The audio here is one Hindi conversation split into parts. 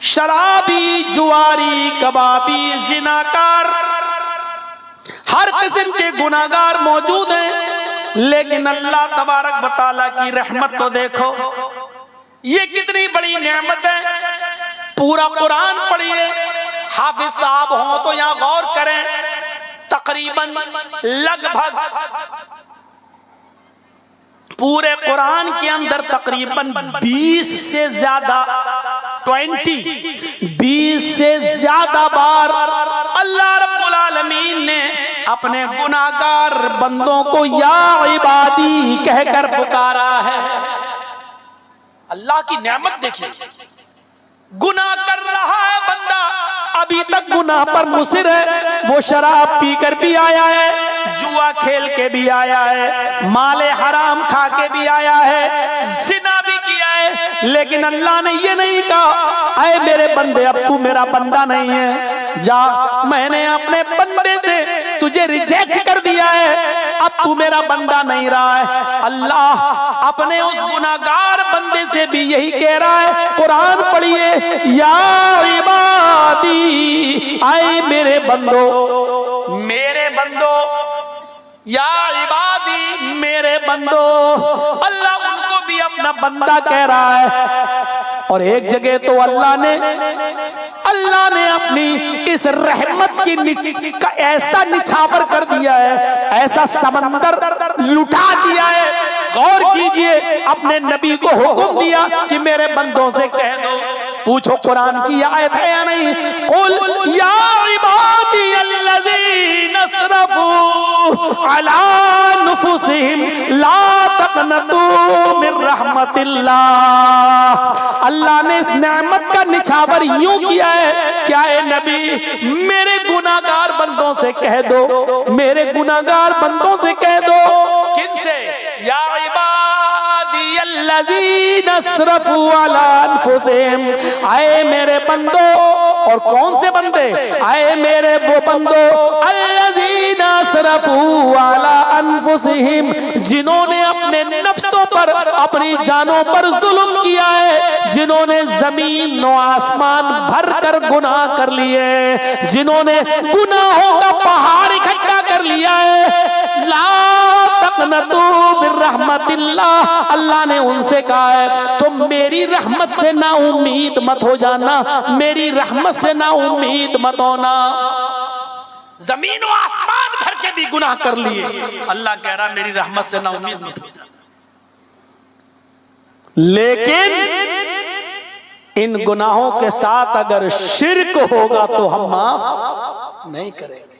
शराबी, जुआरी, कबाबी, जिनाकार, हर किस्म के गुनाहगार मौजूद हैं। लेकिन अल्लाह तबारक व तआला की रहमत तो देखो, ये कितनी बड़ी नेमत है। पूरा कुरान पढ़िए, हाफिज साहब हों तो यहां गौर करें, तकरीबन लगभग पूरे कुरान के अंदर तकरीबन 20 से ज्यादा 20 से ज्यादा बार अल्लाह रब्बुल आलमीन ने अपने गुनाहगार बंदों को या इबादी कहकर पुकारा है। अल्लाह की नेमत देखिए, गुनाह कर रहा है बंदा, अभी तक गुनाह पर मुसिर है। वो शराब पीकर भी आया है, जुआ खेल के भी आया है, माले हराम खा के भी आया है, जिना भी किया है। लेकिन अल्लाह ने ये नहीं कहा ऐ मेरे बंदे अब तू मेरा बंदा नहीं है, जा मैंने अपने बंदे से तुझे रिजेक्ट कर दिया है, अब तू मेरा बंदा नहीं रहा है। अल्लाह अपने उस गुनाहगार बंदे से भी यही कह रहा है। कुरान पढ़िए, या इबादी, आए मेरे बंदो, मेरे बंदो, या इबादी, मेरे बंदो। अल्लाह उनको भी अपना बंदा कह रहा है। और एक जगह तो अल्लाह ने अपनी इस रहमत की का ऐसा निछावर कर दिया है, ऐसा समंदर लुटा दिया है। गौर कीजिए, अपने नबी को हुक्म दिया कि मेरे बंदों से कह दो, पूछो कुरान की आयत है या नहीं, कुल या इबादी अल्लज़ीना असरफू अला नुफुसिहिम ला तक़नतू मिर रहमतिल्लाह। अल्लाह ने इस नेमत का निछावर यूं किया है, क्या है नबी, मेरे गुनाहगार बंदों से कह दो, मेरे गुनाहगार बंदों से कह दो। किनसे? या इबादी अल्लज़ीना असरफू अला अनफुसिहिम, आए मेरे बंदो। और कौन से बंदे? आए मेरे वो बंदो अल्लज़ीना असरफू अला अनफुसिहिम, जिन्होंने अपने नफ्सों पर, अपनी जानों पर जुल्म किया है, जिन्होंने जमीन और आसमान भर कर गुनाह कर लिए, जिन्होंने गुनाहों का पहाड़ इकट्ठा कर लिया है। ला तक़नतू मिर रहमतिल्लाह, अल्लाह ने उनसे कहा है तुम मेरी रहमत से ना उम्मीद मत हो जाना, मेरी रहमत से ना उम्मीद मत होना। जमीन और आसमान भर के भी गुनाह कर लिए, अल्लाह कह रहा मेरी रहमत से ना उम्मीद मत हो जाना। लेकिन इन गुनाहों के साथ अगर शिर्क होगा तो हम माफ नहीं करेंगे।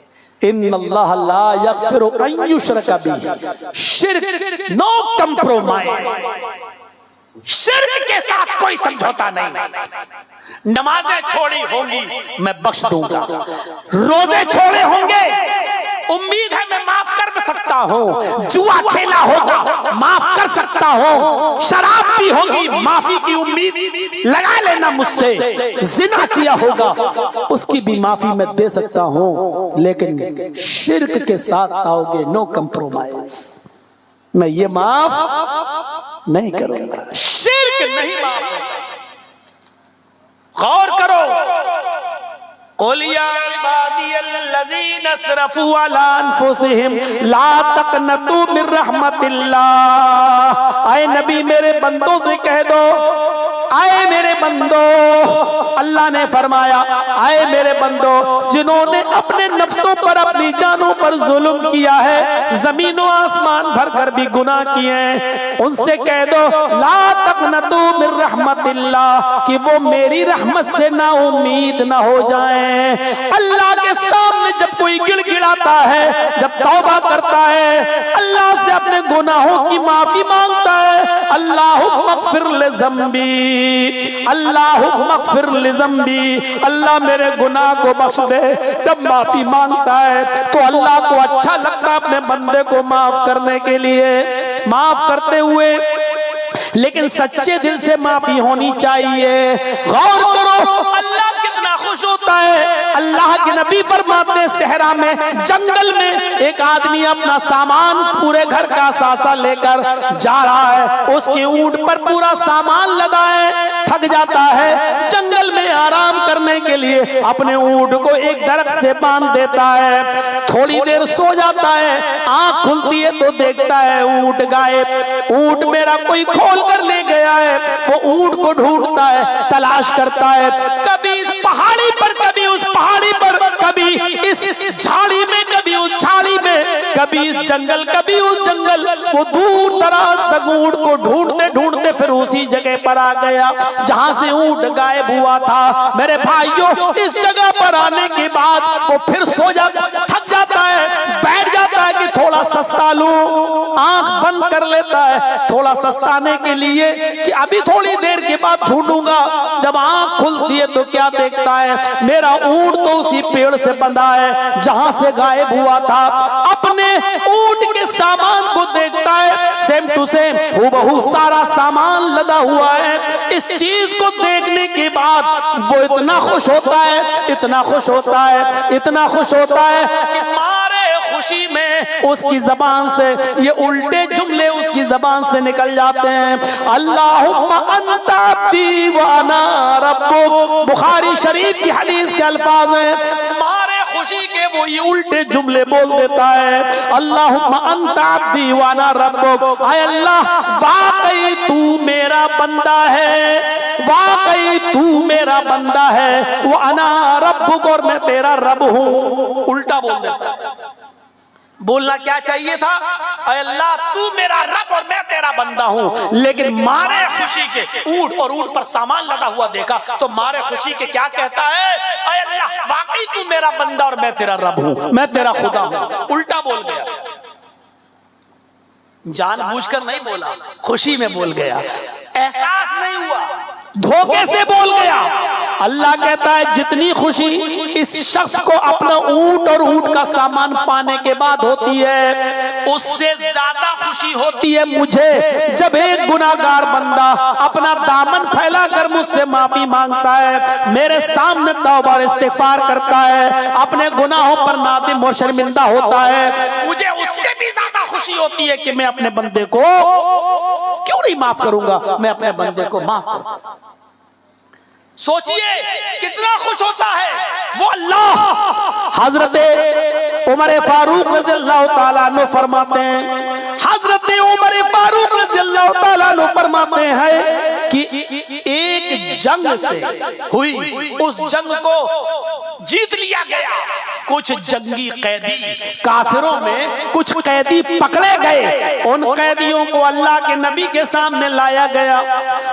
इन्नल्लाह ला यग़फ़िरु अन युश्रका बिही, शिर्क नो कंप्रोमाइज, शिर्क के साथ कोई समझौता नहीं। नमाजें छोड़ी होंगी मैं बख्श दूंगा, रोजे छोड़े होंगे उम्मीद है मैं माफ कर सकता हूँ, जुआ खेला होगा माफ कर सकता हूँ, शराब पी होगी माफी की उम्मीद लगा लेना मुझसे, जिना किया होगा उसकी भी माफी मैं दे सकता हूँ, लेकिन शिर्क के साथ आओगे नो कंप्रोमाइज, मैं ये माफ नहीं करूंगा। शिर्क नहीं माफ है। गौर करो, कुल या इबादियल्लज़ीना असरफू अला अनफुसिहिम ला तक़नतू मिर रहमतिल्लाह, आए नबी मेरे बंदों से कह दो, आए मेरे बंदो, अल्लाह ने फरमाया आए मेरे बंदो जिन्होंने अपने नफ्सों पर, अपनी जानों पर जुल्म किया है, जमीनों आसमान भर कर भी गुनाह किए हैं, उनसे कह दो ला तक़नतू मिर रहमतिल्लाह, कि वो मेरी रहमत से ना उम्मीद ना हो जाएं। अल्लाह के सामने जब कोई गिड़गिड़ाता है, जब तौबा करता है, अल्लाह से अपने गुनाहों की माफी मांगता है, अल्लाहुम्मग़फ़िर लिज़म्बी, अल्लाहुम्मग़फ़िर लिज़म्बी, अल्लाह मेरे गुनाह को बख्श दे, जब माफी मांगता है तो अल्लाह को अच्छा लगता है अपने बंदे को माफ करने के लिए, माफ करते हुए, लेकिन सच्चे दिल से माफी होनी चाहिए। गौर करो अल्लाह कितना खुश खुश होता है। अल्लाह के नबी फरमाते हैं सहरा में, जंगल में एक आदमी अपना सामान पूरे घर का सासा लेकर जा रहा है, उसके ऊंट पर पूरा सामान लदा है, थक जाता है, जंगल में आराम करने के लिए अपने ऊंट को एक दरख्त से बांध देता है। थोड़ी देर सो जाता है, आंख खुलती है तो देखता है ऊंट गायब। ऊंट मेरा कोई खोल कर ले गया है। वो ऊंट को ढूंढता है, तलाश करता है, कभी इस पहाड़ी पर, कभी उस पहाड़ी पर, कभी इस झाड़ी में, कभी उस झाड़ी में, कभी इस जंगल, कभी उस जंगल। वो दूर दराज तक ऊंट को ढूंढते ढूंढते फिर उसी जगह पर आ गया जहां से ऊंट गायब हुआ था। मेरे भाइयों, इस जगह पर आने के बाद वो फिर सो जाता, थक जाता है, बैठ जाता है कि थोड़ा सस्ता लूं, आंख बंद कर लेता है थोड़ा सस्ताने के लिए कि अभी थोड़ी देर के बाद ढूंढूंगा। जब आंख खुलती है तो क्या देखता है, मेरा ऊंट तो उसी पेड़ से बंधा है जहां से गायब हुआ था। अपने ऊंट के सामान को देखता है, सेम टू सेम हूबहू सारा सामान लदा हुआ है। इस चीज को देखने के बाद वो इतना खुश होता है, इतना खुश होता है, इतना खुश होता है कि मारे खुशी में उसकी जबान से ये उल्टे जुमले उसकी जबान से निकल जाते हैं। अल्लाहुम्मा अंता अब्दी व अना रब्बुक। बुखारी शरीफ की हदीस के अल्फाज हैं, मारे खुशी के वो ये उल्टे जुमले बोल देता है। अल्लाहुम्मा अंता अब्दी व अना रब्बुक। आय अल्लाह, वाकई तू मेरा बंदा है, वाकई तू मेरा बंदा है, वो अना रब्बुक, और मैं तेरा रब हूं। उल्टा बोल देता है। बोलना क्या चाहिए था, अल्लाह तू मेरा रब और मैं तेरा बंदा हूं। लेकिन मारे खुशी के ऊंट और ऊंट पर सामान लगा हुआ देखा तो मारे खुशी के क्या कहता है, अल्लाह वाकई तू मेरा बंदा और मैं तेरा रब हूं, मैं तेरा खुदा हूं। उल्टा बोल गया, जानबूझकर नहीं बोला, खुशी में बोल गया, एहसास नहीं हुआ, धोखे से बोल गया। अल्लाह कहता है जितनी खुशी इस शख्स को अपना ऊंट और ऊंट का सामान पाने के बाद होती है, उससे ज्यादा खुशी होती है मुझे जब एक गुनाहगार बंदा अपना दामन फैलाकर मुझसे माफी मांगता है, मेरे सामने तौबा और इस्तिगफार करता है, अपने गुनाहों पर नादिम और शर्मिंदा होता है। मुझे उससे भी ज्यादा खुशी होती है कि मैं अपने बंदे को क्यों नहीं माफ करूंगा, मैं अपने बंदे को माफ करूंगा। सोचिए कितना खुश होता है वो अल्लाह। हजरत उमर फारूक रज़ियल्लाहु ताला अन्हु फरमाते हैं, हजरत उमर फारूक रज़ियल्लाहु ताला अन्हु फरमाते हैं कि एक जंग से हुई, उस जंग को जीत लिया गया। कुछ जंगी कैदी, काफिरों में कुछ कैदी पकड़े गए, उन कैदियों को अल्लाह के नबी के सामने लाया गया,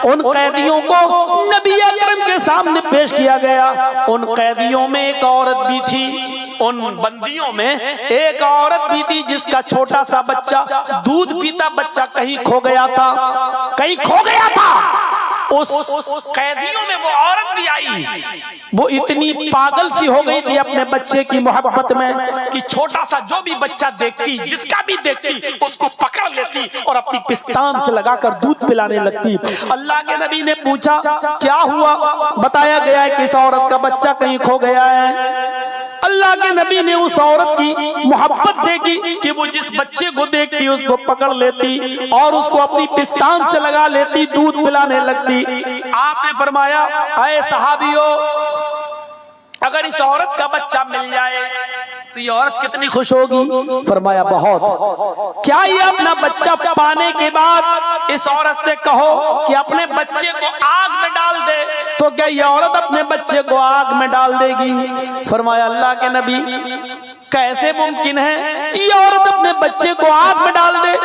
उन कैदियों को नबी अकरम के सामने पेश किया गया। उन कैदियों में एक औरत भी थी, उन बंदियों में एक औरत भी थी जिसका छोटा सा बच्चा, दूध पीता बच्चा कहीं खो गया था, कहीं खो गया था। उस कैदियों में वो औरत भी आई, वो इतनी पागल सी हो गई थी अपने बच्चे की मोहब्बत में कि छोटा सा जो भी बच्चा देखती, जिसका भी देखती, उसको पकड़ लेती और अपनी पिस्तान से लगाकर दूध पिलाने लगती। अल्लाह के नबी ने पूछा क्या हुआ, बताया गया है कि इस औरत का बच्चा कहीं खो गया है। अल्लाह के नबी ने उस औरत की मोहब्बत देखी कि वो जिस बच्चे को देखती उसको पकड़ लेती और उसको अपनी पिस्तान से लगा लेती, दूध पिलाने लगती। आपने फरमाया, ऐ सहाबियों, अगर इस औरत का बच्चा मिल जाए तो ये औरत कितनी खुश होगी। फरमाया बहुत। क्या ये अपना बच्चा पाने के बाद इस औरत से कहो कि अपने बच्चे को आग में डाल दे, तो क्या ये औरत अपने बच्चे को आग में डाल देगी। फरमाया अल्लाह के नबी, कैसे मुमकिन है ये औरत अपने बच्चे को आग में डाल दे।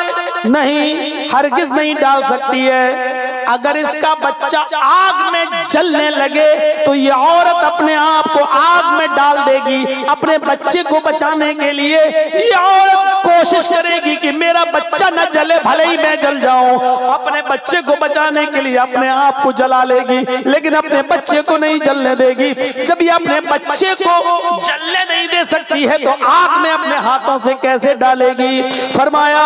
नहीं, हरगिज नहीं डाल सकती है। अगर इसका बच्चा आग में जलने लगे तो ये औरत अपने आप को आग में डाल देगी। अपने बच्चे को बचाने के लिए ये औरत कोशिश करेगी कि मेरा बच्चा न जले, भले ही मैं जल जाऊं। अपने बच्चे को बचाने के लिए अपने आप को जला लेगी, लेकिन अपने बच्चे को नहीं जलने देगी। जब ये अपने बच्चे को जलने नहीं दे सकती है तो आग में अपने हाथों से कैसे डालेगी। फरमाया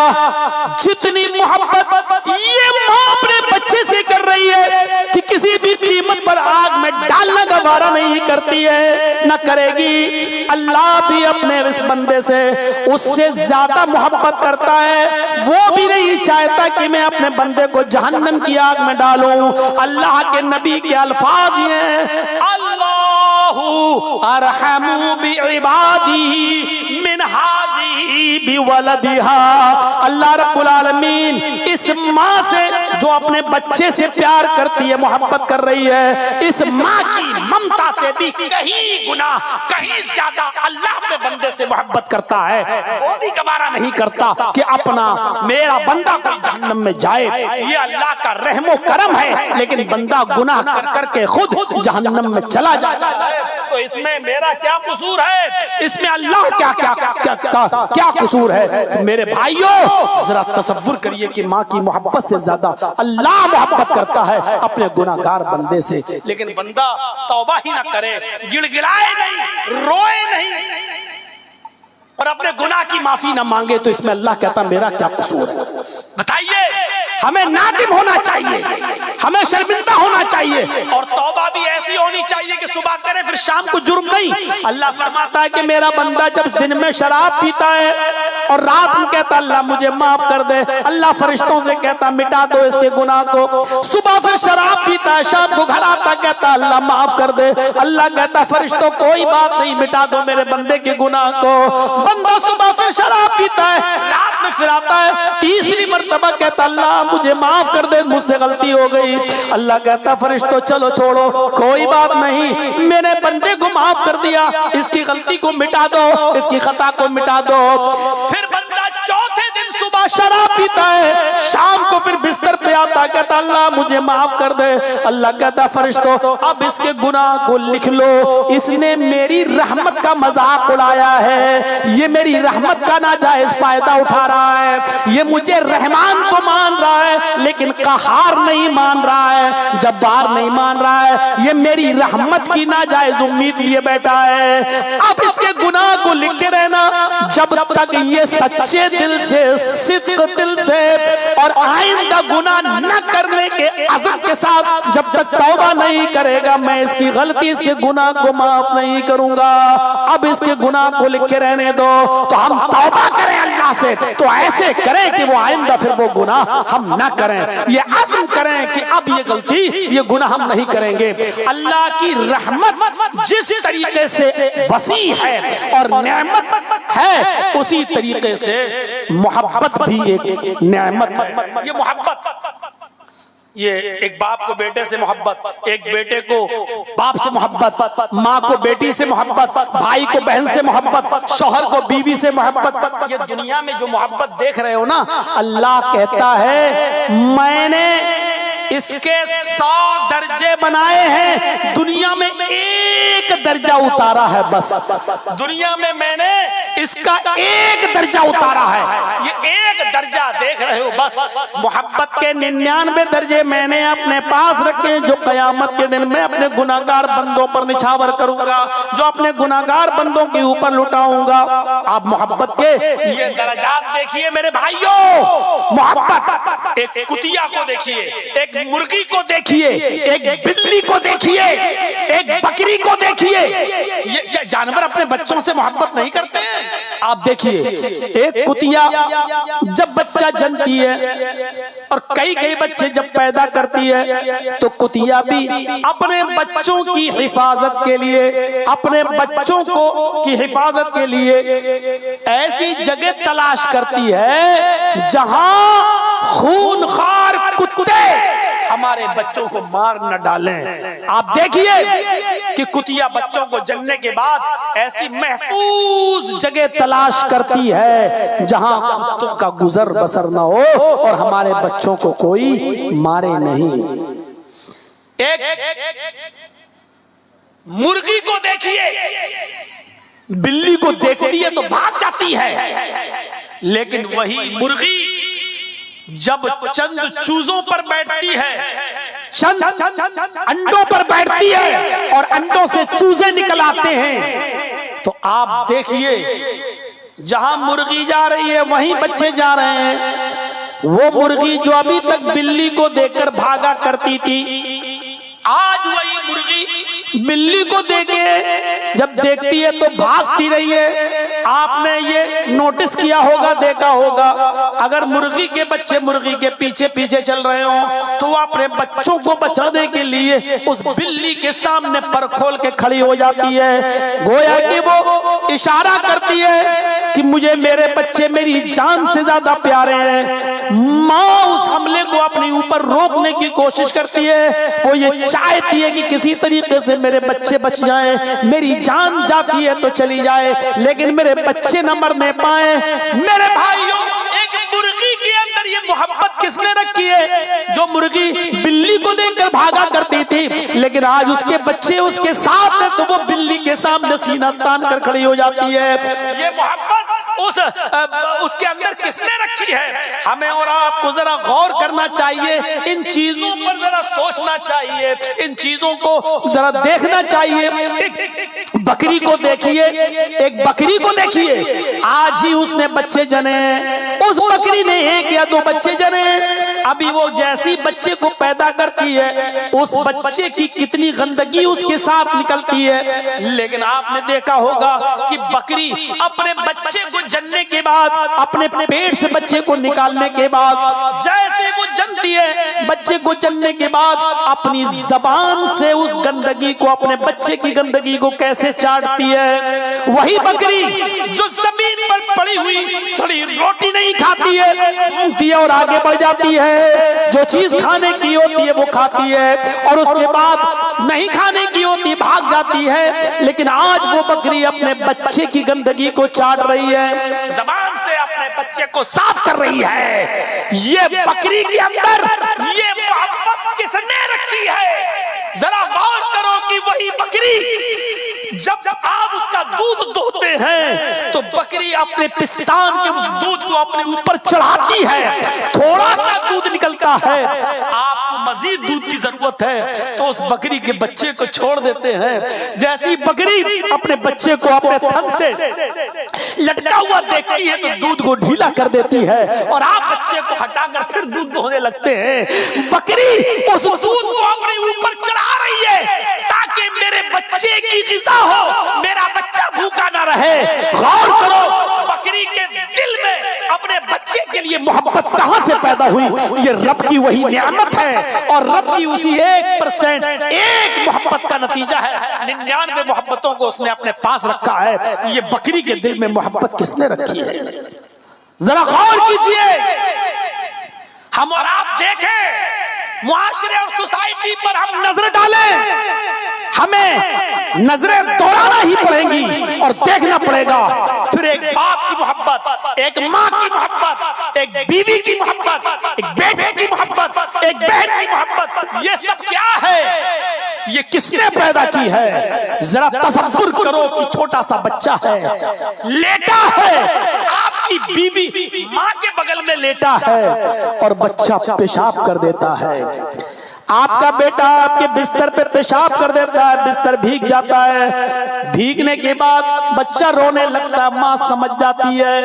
जितनी मोहब्बत ये मां अपने बच्चे से कर रही है कि किसी भी कीमत पर आग आग में डालना गवारा नहीं करती है, न करेगी। अल्लाह भी अपने इस बंदे से उससे ज्यादा मोहब्बत करता है। वो भी नहीं चाहता कि मैं अपने बंदे को जहन्नम की आग में डालूं। अल्लाह के नबी के अल्फाज ये हैं, अल्लाहु अरहमु बिइबादिही मिन हाज़िही बिवलदिहा। अल्लाह रब्बुल आलमीन इस माँ से जो अपने बच्चे से प्यार करती है, मोहब्बत कर रही है, इस माँ की ममता से भी कहीं गुना, कहीं ज्यादा अल्लाह अपने बंदे से मोहब्बत करता है। वो भी गवारा नहीं करता कि अपना मेरा बंदा कोई जहन्नम में जाए। ये अल्लाह का रहमो करम है, लेकिन बंदा गुनाह कर करके खुद जहन्नम में चला जाता है। तो इसमें मेरा क्या कसूर है? इसमें अल्लाह क्या कसूर है? मेरे भाइयों, जरा तसव्वुर करिए कि माँ की मोहब्बत से ज्यादा अल्लाह मोहब्बत करता है अपने गुनाहगार बंदे से। लेकिन बंदा तौबा ही ना करे, गिड़गिड़ाए नहीं, रोए नहीं और अपने गुनाह की माफी ना मांगे, तो इसमें अल्लाह कहता मेरा क्या कसूर है? बताइए। हमें नादिम होना चाहिए, हमें शर्मिंदा होना चाहिए, और तौबा भी ऐसी होनी चाहिए कि सुबह करे फिर शाम को जुर्म नहीं। अल्लाह फरमाता है कि मेरा बंदा जब दिन में शराब पीता है और रात में कहता अल्लाह मुझे माफ कर दे, अल्लाह फरिश्तों से कहता मिटा दो इसके गुनाह को। सुबह फिर शराब पीता है, शाम को घर आता कहता अल्लाह माफ कर दे, अल्लाह कहता फरिश्तों कोई बात नहीं, मिटा दो मेरे बंदे के गुनाह को। बंदा सुबह फिर शराब पीता है, रात में फिर आता है, तीसरी मर्तबा कहता अल्लाह मुझे माफ कर दे, मुझसे गलती हो गई। अल्लाह कहता फरिश्तों चलो छोड़ो, कोई बात नहीं, मैंने बंदे को माफ कर दिया, इसकी गलती को मिटा दो, इसकी खता को मिटा दो। फिर बंदा चौथे दिन सुबह शराब पीता है, शाम को फिर बिस्तर पे आता कहता अल्लाह मुझे माफ कर दे। अल्लाह कहता फरिश्तों अब इसके गुनाह को लिख लो, इसने मेरी रहमत का मजाक उड़ाया है, ये मेरी रहमत का नाजायज फायदा उठा रहा है, ये मुझे रहमान तो मान रहा है लेकिन कहार नहीं मान रहा है, जब्बार नहीं मान रहा है, ये मेरी रहमत की नाजायज उम्मीद लिए बैठा है। अब इसके गुनाह को लिखे रहना, जब तक ये सच्चे दिल से, सिद्क दिल से और आइंदा गुनाह न करने के अज़म के साथ जब तक तौबा नहीं करेगा, मैं इसकी गलती, इसके गुनाह को माफ नहीं करूंगा। अब इसके गुनाह को लिखे रहने दो, तो हम तौबा करें अल्लाह से, तो ऐसे करें कि वो आइंदा फिर वो गुनाह हम ना करें, ये अज़्म करें कि अब ये गलती, ये गुनाह हम नहीं करेंगे। अल्लाह की रहमत जिस तरीके से वसी है और नेमत है, उसी तरीके से मोहब्बत भी एक नेमत है। ये मोहब्बत, ये एक बाप को बेटे से मोहब्बत, एक बेटे को बाप से मोहब्बत, माँ को बेटी से मोहब्बत, भाई को बहन से मोहब्बत, शौहर को बीवी से मोहब्बत। ये दुनिया में जो मोहब्बत देख रहे हो ना, अल्लाह कहता है मैंने इसके 100 दर्जे बनाए हैं, दुनिया में एक दर्जा उतारा है बस। दुनिया में मैंने इसका एक दर्जा उतारा है, ये एक दर्जा देख रहे हो बस। मोहब्बत के 99 दर्जे मैंने अपने पास रखे, जो कयामत के दिन में अपने गुनाहगार बंदों पर निछावर करूंगा, जो अपने गुनाहगार बंदों के ऊपर लुटाऊंगा। आप मोहब्बत के ये दर्जात देखिए मेरे भाइयों। मोहब्बत, एक कुतिया को देखिए, एक मुर्गी को देखिए, एक बिल्ली को देखिए, एक बकरी को देखिए। ये क्या जानवर अपने बच्चों से मोहब्बत नहीं करते हैं? आप देखिए, एक कुतिया जब बच्चा जनती है और कई बच्चे जब पैदा करती है, तो कुतिया भी अपने बच्चों की हिफाजत के लिए, अपने बच्चों को की हिफाजत के लिए ऐसी जगह तलाश करती है जहां खूनखार कुत्ते हमारे बच्चों को मार न डालें। आप देखिए कि कुतिया बच्चों को जन्ने के बाद ऐसी महफूज जगह तलाश करती है जहां कुत्तों का गुजर बसर न हो और हमारे बच्चों को कोई मारे नहीं। एक मुर्गी को देखिए, बिल्ली को देखती है तो भाग जाती है, लेकिन वही मुर्गी जब चंद चूजों पर बैठती है, चंद अंडों पर बैठती है और अंडों से चूजे निकल आते हैं, तो आप देखिए जहां मुर्गी जा रही है वहीं बच्चे जा रहे हैं। वो मुर्गी जो अभी तक बिल्ली को देखकर भागा करती थी, आज वही मुर्गी बिल्ली को देखे जब देखती है तो भागती रही है। आपने ये नोटिस किया होगा, देखा होगा, अगर मुर्गी के बच्चे मुर्गी के पीछे पीछे चल रहे हो तो वो अपने बच्चों को बचाने के लिए उस बिल्ली के सामने पर खोल के खड़ी हो जाती है। गोया कि वो इशारा करती है कि मुझे मेरे बच्चे मेरी जान से ज्यादा प्यारे हैं। माँ उस हमले को अपने ऊपर रोकने की कोशिश करती है। वो ये चाहती है कि किसी तरीके से मेरे बच्चे बच जाएं, मेरी जान जाती है तो चली जाए लेकिन मेरे बच्चे न मरने पाए। मेरे भाइयों, एक मुर्गी के अंदर ये मोहब्बत किसने रखी है? जो मुर्गी बिल्ली को देखकर भागा करती थी, लेकिन आज उसके बच्चे उसके साथ हैं तो वो बिल्ली के सामने सीना तान कर खड़ी हो जाती है। ये मोहब्बत उसके अंदर किसने रखी है? हमें और आपको जरा गौर करना चाहिए, इन चीजों पर जरा सोचना चाहिए, इन चीजों को जरा देखना चाहिए। एक बकरी को देखिए, एक बकरी को देखिए, आज ही उसने बच्चे जने, उस बकरी ने एक या दो बच्चे जने। अभी वो जैसी बच्चे को पैदा करती है उस बच्चे की कितनी गंदगी उसके साथ निकलती है। लेकिन आपने देखा होगा कि बकरी अपने बच्चे को जन्ने के बाद, अपने पेट से बच्चे को निकालने के बाद, जैसे वो जनती है, बच्चे को जन्ने के बाद अपनी जबान से उस गंदगी को, अपने बच्चे की गंदगी को कैसे चाटती है। वही बकरी जो जमीन पर पड़ी हुई सड़ी रोटी नहीं खाती है, सूंघती है और आगे बढ़ जाती है। जो चीज खाने की होती है वो खाती है और उसके बाद नहीं खाने की होती भाग जाती है। लेकिन आज वो बकरी अपने बच्चे की गंदगी को चाट रही है, जबान से अपने बच्चे को साफ कर रही है। ये बकरी के अंदर ये मोहब्बत किसने रखी है? जरा गौर करो कि वही बकरी जब आप उसका दूध दोहते हैं तो बकरी अपने पिस्तान के उस दूध को अपने ऊपर चढ़ाती है, थोड़ा सा दूध निकलता है, आपको मजीद दूध की जरूरत है तो उस बकरी के बच्चे को छोड़ देते हैं। जैसी बकरी अपने बच्चे को अपने थन से लटका हुआ देखती है तो दूध को ढीला कर देती है और आप बच्चे को हटाकर फिर दूध दोहने लगते हैं। बकरी उस दूध को अपने ऊपर चढ़ा रही है ताकि मेरे बच्चे की ग़िज़ा हो, मेरा बच्चा भूखा ना रहे। गौर करो, बकरी के दिल में अपने बच्चे के लिए मोहब्बत कहां से पैदा हुई? ये रब की वही नियामत है और रब की उसी 1% एक मोहब्बत का नतीजा है। 99 मोहब्बतों को उसने अपने पास रखा है। ये बकरी के दिल में मोहब्बत किसने रखी है? जरा गौर कीजिए। हम और आप देखें, मुआशरे और सोसाइटी पर हम नजर डालें, हमें नजरें दौड़ाना ही पड़ेंगी और देखना पड़ेगा। फिर एक बाप की मोहब्बत, एक माँ की मोहब्बत, एक बीवी की मोहब्बत, एक बेटे की मोहब्बत, एक बहन की मोहब्बत, ये सब क्या है? ये किसने पैदा की है? जरा तसव्वुर करो कि छोटा सा बच्चा है, लेटा है, आपकी बीवी माँ के बगल में लेटा है और बच्चा पेशाब कर देता है। आपका बेटा आपके बिस्तर पे पेशाब कर देता है, बिस्तर भीग जाता है, भीगने के बाद बच्चा रोने लगता है, माँ समझ जाती है।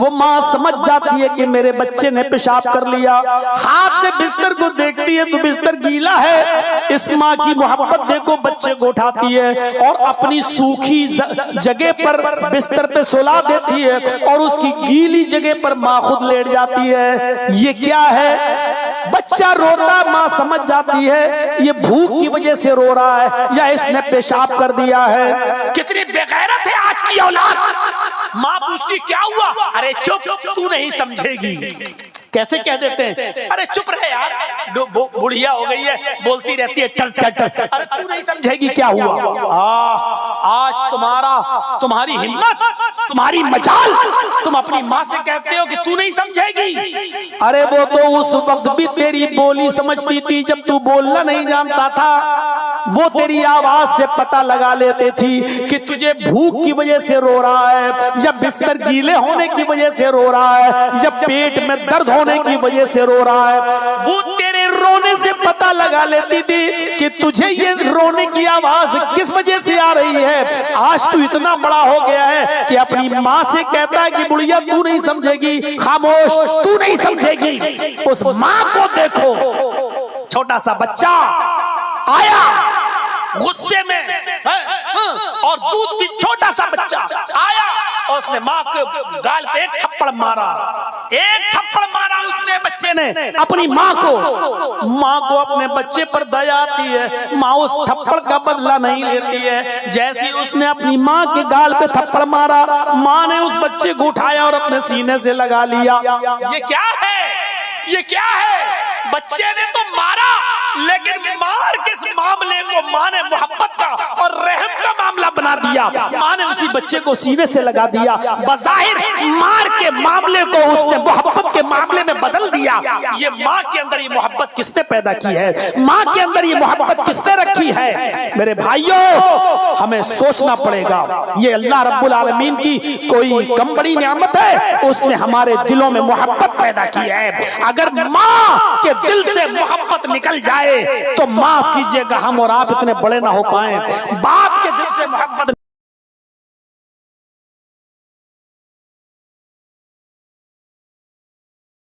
वो माँ समझ जाती है कि मेरे बच्चे ने पेशाब कर लिया, हाथ से बिस्तर को देखती है तो बिस्तर गीला है। इस माँ की मोहब्बत देखो, बच्चे को उठाती है और अपनी सूखी जगह पर बिस्तर पे सुला देती है और उसकी गीली जगह पर माँ खुद लेट जाती है। ये क्या है? बच्चा रोता, माँ समझ जाती है ये भूख की वजह से रो रहा है या इसने पेशाब कर दिया है। कितनी बेगैरत है आज की औलाद। माँ पूछती क्या हुआ? अरे चुप, तू नहीं समझेगी। कैसे कह देते हैं? अरे चुप रहे यार, बुढ़िया हो गई है, बोलती रहती है टर टर टर। अरे तू नहीं समझेगी क्या हुआ? आज तुम्हारी हिम्मत, तुम्हारी मजाल, तुम अपनी माँ से कहते हो कि तू नहीं समझेगी। अरे वो तो उस वक्त भी तेरी बोली समझती थी जब तू बोलना नहीं जानता था। वो तेरी आवाज से पता लगा लेते थी कि तुझे भूख की वजह से रो रहा है या बिस्तर गीले होने की वजह से रो रहा है या पेट में दर्द होने की वजह से रो रहा है। वो तेरे रोने से पता लगा लेती थी कि तुझे ये रोने की आवाज किस वजह से आ रही है। आज तू इतना बड़ा हो गया है कि अपनी माँ से कहता है कि बुढ़िया तू नहीं समझेगी, खामोश, तू नहीं समझेगी। उस माँ को देखो, छोटा सा बच्चा आया गुस्से में और दूध भी, छोटा सा बच्चा आया और उसने माँ के गाल पे एक थप्पड़ मारा, एक थप्पड़ मारा उसने बच्चे ने अपनी माँ को। माँ को अपने बच्चे पर दया आती है, माँ उस थप्पड़ का बदला नहीं लेती है। जैसे उसने अपनी माँ के गाल पे थप्पड़ मारा, माँ ने उस बच्चे को उठाया और अपने सीने से लगा लिया। ये क्या है, ये क्या है? बच्चे ने तो मारा, लेकिन मार के इस मामले को माँ ने मोहब्बत का और रहम का मामला बना दिया। माँ ने उसी बच्चे को सीने से लगा दिया। बज़ाहिर मार के मामले को उसने मोहब्बत के मामले में बदल दिया। ये माँ के अंदर ये मोहब्बत किसने पैदा की है? माँ के अंदर ये मोहब्बत किसने रखी है? मेरे भाइयों, हमें सोचना पड़ेगा। ये अल्लाह रब्बुल आलमीन की कोई कम बड़ी नियामत है? उसने हमारे दिलों में मोहब्बत पैदा की है। अगर माँ के दिल से मोहब्बत निकल जाए तो माफ कीजिएगा, हम और आप इतने बड़े ना हो पाए। बाप के दिल से मोहब्बत